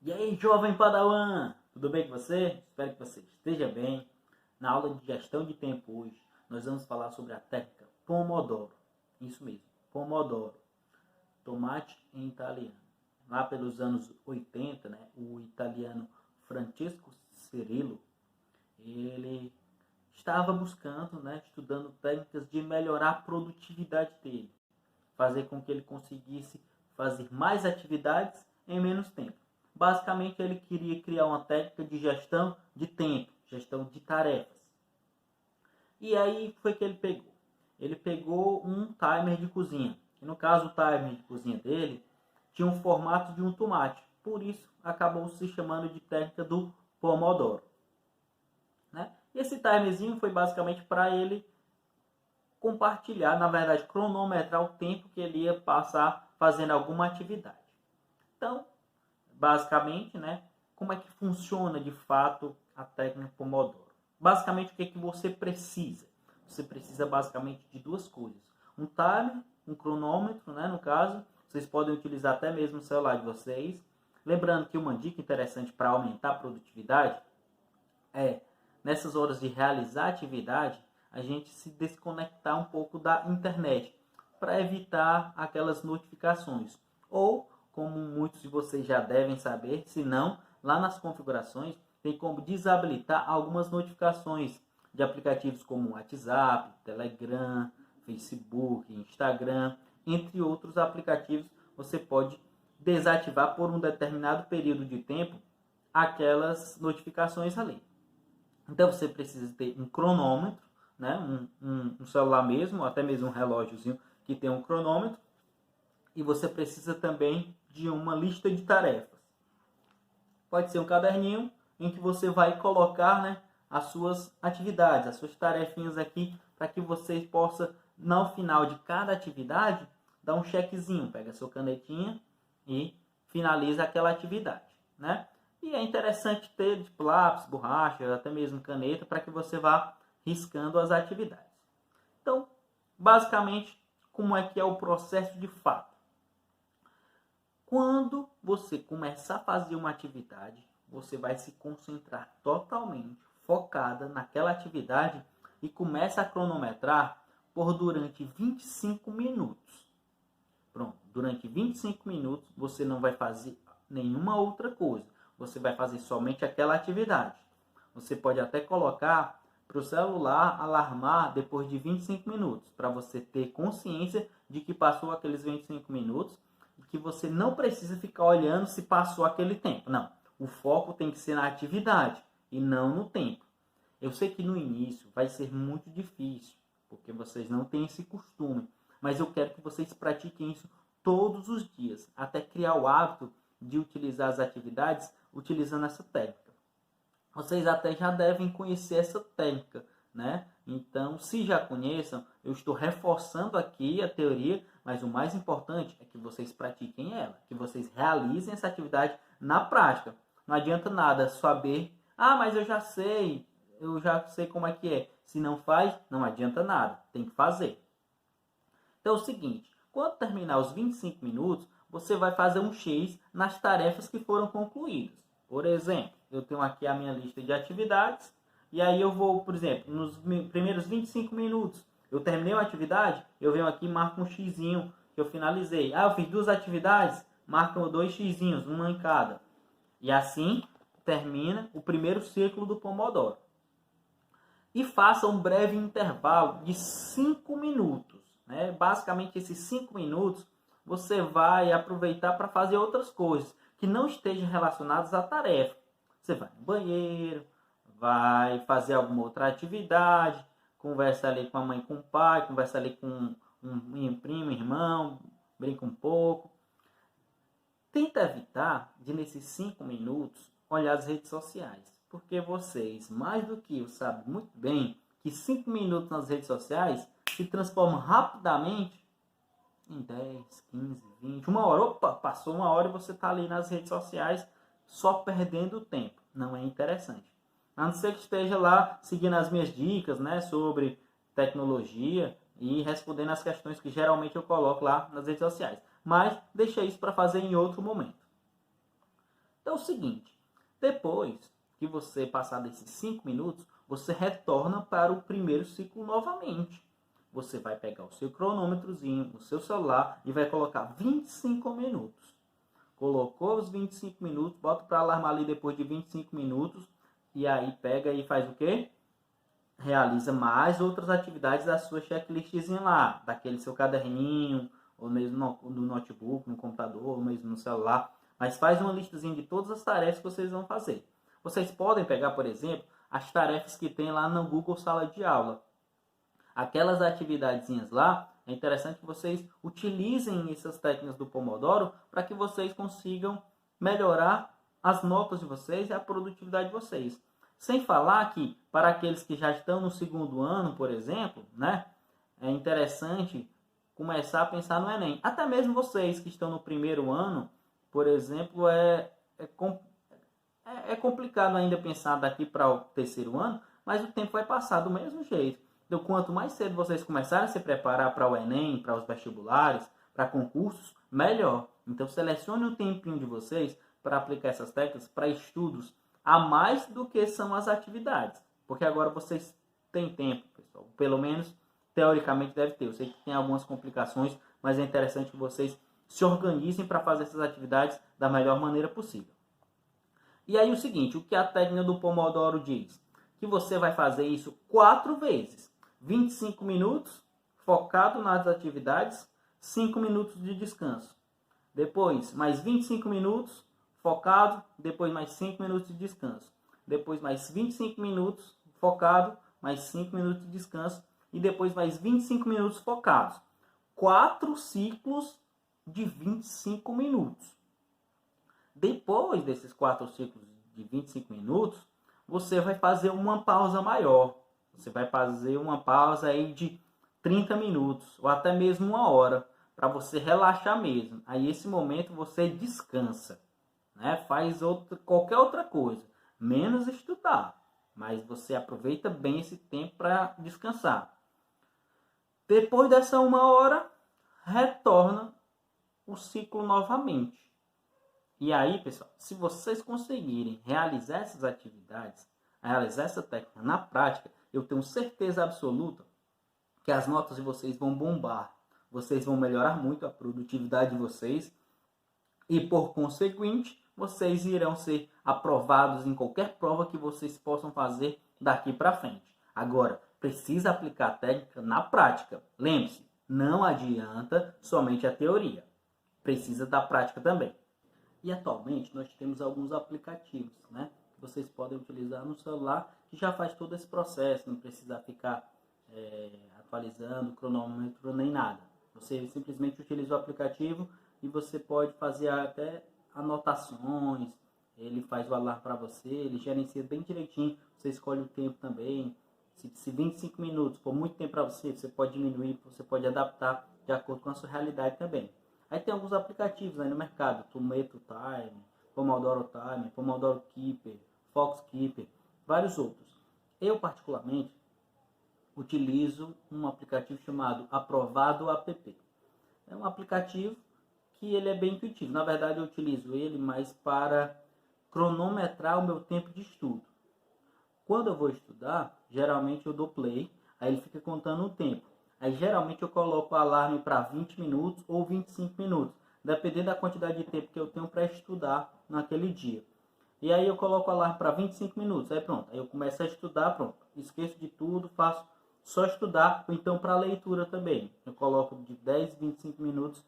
E aí, jovem Padawan, tudo bem com você? Espero que você esteja bem. Na aula de gestão de tempo hoje, nós vamos falar sobre a técnica Pomodoro. Isso mesmo, Pomodoro. Tomate em italiano. Lá pelos anos 80, né, o italiano Francesco Cirillo, ele estava buscando, né, estudando técnicas de melhorar a produtividade dele. Fazer com que ele conseguisse fazer mais atividades em menos tempo. Basicamente, ele queria criar uma técnica de gestão de tempo, gestão de tarefas. E aí foi que ele pegou. Ele pegou um timer de cozinha. E no caso, o timer de cozinha dele tinha um formato de um tomate. Por isso, acabou se chamando de técnica do Pomodoro. Né? E esse timerzinho foi basicamente para ele compartilhar, na verdade, cronometrar o tempo que ele ia passar fazendo alguma atividade. Então, basicamente, né, como é que funciona de fato a técnica Pomodoro? Basicamente, o que é que você precisa? Você precisa basicamente de duas coisas. Um timer, um cronômetro, né, no caso. Vocês podem utilizar até mesmo o celular de vocês. Lembrando que uma dica interessante para aumentar a produtividade é, nessas horas de realizar atividade, a gente se desconectar um pouco da internet para evitar aquelas notificações. Ou, como muitos de vocês já devem saber, se não, lá nas configurações tem como desabilitar algumas notificações de aplicativos como WhatsApp, Telegram, Facebook, Instagram, entre outros aplicativos. Você pode desativar por um determinado período de tempo aquelas notificações ali. Então você precisa ter um cronômetro, né? um celular mesmo, ou até mesmo um relógiozinho que tem um cronômetro. E você precisa também de uma lista de tarefas. Pode ser um caderninho em que você vai colocar, né, as suas atividades, as suas tarefinhas aqui, para que você possa, no final de cada atividade, dar um checkzinho. Pega a sua canetinha e finaliza aquela atividade, né? E é interessante ter tipo, lápis, borracha, até mesmo caneta, para que você vá riscando as atividades. Então, basicamente, como é que é o processo de fato? Quando você começar a fazer uma atividade, você vai se concentrar totalmente, focada naquela atividade e começa a cronometrar por durante 25 minutos. Pronto, durante 25 minutos você não vai fazer nenhuma outra coisa. Você vai fazer somente aquela atividade. Você pode até colocar para o celular alarmar depois de 25 minutos, para você ter consciência de que passou aqueles 25 minutos e que você não precisa ficar olhando se passou aquele tempo. Não, o foco tem que ser na atividade e não no tempo. Eu sei que no início vai ser muito difícil, porque vocês não têm esse costume, mas eu quero que vocês pratiquem isso todos os dias, até criar o hábito de utilizar as atividades utilizando essa técnica. Vocês até já devem conhecer essa técnica, né? Então, se já conheçam, eu estou reforçando aqui a teoria, mas o mais importante é que vocês pratiquem ela, que vocês realizem essa atividade na prática. Não adianta nada saber, mas eu já sei como é que é. Se não faz, não adianta nada, tem que fazer. Então é o seguinte, quando terminar os 25 minutos, você vai fazer um X nas tarefas que foram concluídas. Por exemplo, eu tenho aqui a minha lista de atividades, e aí eu vou, por exemplo, nos primeiros 25 minutos, eu terminei uma atividade, eu venho aqui e marco um xizinho que eu finalizei. Eu fiz duas atividades, marcam 2 xizinhos, uma em cada. E assim termina o primeiro ciclo do Pomodoro. E faça um breve intervalo de 5 minutos. Né? Basicamente, esses 5 minutos você vai aproveitar para fazer outras coisas que não estejam relacionadas à tarefa. Você vai no banheiro, vai fazer alguma outra atividade, conversa ali com a mãe, com o pai, conversa ali com um primo, irmão, brinca um pouco. Tenta evitar de, nesses 5 minutos, olhar as redes sociais. Porque vocês, mais do que eu, sabem muito bem que 5 minutos nas redes sociais se transformam rapidamente em 10, 15, 20, uma hora. Opa, passou uma hora e você está ali nas redes sociais só perdendo tempo. Não é interessante. A não ser que esteja lá seguindo as minhas dicas, né, sobre tecnologia e respondendo as questões que geralmente eu coloco lá nas redes sociais. Mas deixa isso para fazer em outro momento. Então é o seguinte, depois que você passar desses 5 minutos, você retorna para o primeiro ciclo novamente. Você vai pegar o seu cronômetrozinho, o seu celular e vai colocar 25 minutos. Colocou os 25 minutos, bota para alarmar ali depois de 25 minutos e aí pega e faz o quê? Realiza mais outras atividades da sua checklistzinha lá, daquele seu caderninho, ou mesmo no notebook, no computador, ou mesmo no celular. Mas faz uma listazinha de todas as tarefas que vocês vão fazer. Vocês podem pegar, por exemplo, as tarefas que tem lá no Google Sala de Aula. Aquelas atividadezinhas lá, é interessante que vocês utilizem essas técnicas do Pomodoro para que vocês consigam melhorar as notas de vocês e a produtividade de vocês. Sem falar que, para aqueles que já estão no segundo ano, por exemplo, né, é interessante começar a pensar no Enem. Até mesmo vocês que estão no primeiro ano, por exemplo, é complicado ainda pensar daqui para o terceiro ano, mas o tempo vai passar do mesmo jeito. Então, quanto mais cedo vocês começarem a se preparar para o Enem, para os vestibulares, para concursos, melhor. Então, selecione um tempinho de vocês para aplicar essas técnicas para estudos a mais do que são as atividades. Porque agora vocês têm tempo, pessoal. Pelo menos, teoricamente, deve ter. Eu sei que tem algumas complicações, mas é interessante que vocês se organizem para fazer essas atividades da melhor maneira possível. E aí o seguinte, o que a técnica do Pomodoro diz? Que você vai fazer isso 4 vezes. 25 minutos, focado nas atividades, 5 minutos de descanso. Depois, mais 25 minutos, focado, depois mais 5 minutos de descanso. Depois mais 25 minutos, focado, mais 5 minutos de descanso. E depois mais 25 minutos focados. 4 ciclos de 25 minutos. Depois desses 4 ciclos de 25 minutos, você vai fazer uma pausa maior. Você vai fazer uma pausa aí de 30 minutos ou até mesmo 1 hora para você relaxar mesmo. Aí esse momento você descansa, né? Faz qualquer outra coisa, menos estudar, mas você aproveita bem esse tempo para descansar. Depois dessa 1 hora, retorna o ciclo novamente. E aí, pessoal, se vocês conseguirem realizar essas atividades, realizar essa técnica na prática, eu tenho certeza absoluta que as notas de vocês vão bombar. Vocês vão melhorar muito a produtividade de vocês e, por conseguinte, vocês irão ser aprovados em qualquer prova que vocês possam fazer daqui para frente. Agora, precisa aplicar a técnica na prática. Lembre-se, não adianta somente a teoria. Precisa da prática também. E atualmente nós temos alguns aplicativos, né, que vocês podem utilizar no celular que já faz todo esse processo, não precisa ficar atualizando o cronômetro nem nada. Você simplesmente utiliza o aplicativo e você pode fazer até anotações, ele faz o alarme para você, ele gerencia bem direitinho, você escolhe o tempo também. Se 25 minutos for muito tempo para você, você pode diminuir, você pode adaptar de acordo com a sua realidade também. Aí tem alguns aplicativos aí no mercado, Tomato Time, Pomodoro Time, Pomodoro Keeper, Fox Keeper, vários outros. Eu particularmente utilizo um aplicativo chamado Aprovado App. É um aplicativo que ele é bem intuitivo. Na verdade eu utilizo ele mais para cronometrar o meu tempo de estudo. Quando eu vou estudar, geralmente eu dou play, aí ele fica contando o tempo. Aí geralmente eu coloco o alarme para 20 minutos ou 25 minutos, dependendo da quantidade de tempo que eu tenho para estudar naquele dia. E aí eu coloco o alarme para 25 minutos, aí pronto, aí eu começo a estudar, pronto, esqueço de tudo, faço só estudar, ou então para leitura também. Eu coloco de 10, 25 minutos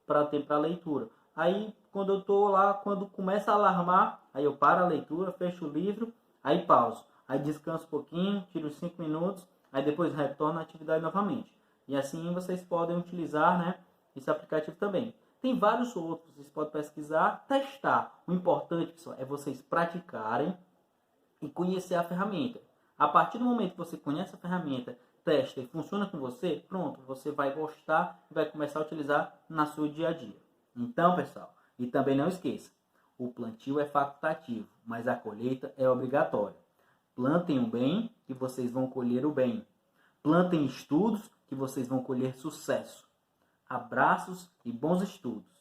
para ter para leitura. Aí quando eu estou lá, quando começa a alarmar, aí eu paro a leitura, fecho o livro, aí pauso. Aí descanso um pouquinho, tiro 5 minutos, aí depois retorno à atividade novamente. E assim vocês podem utilizar, né, esse aplicativo também. Tem vários outros, vocês podem pesquisar, testar. O importante, pessoal, é vocês praticarem e conhecer a ferramenta. A partir do momento que você conhece a ferramenta, testa e funciona com você, pronto, você vai gostar e vai começar a utilizar na sua dia a dia. Então, pessoal, e também não esqueça, o plantio é facultativo, mas a colheita é obrigatória. Plantem o bem, que vocês vão colher o bem. Plantem estudos, que vocês vão colher sucesso. Abraços e bons estudos.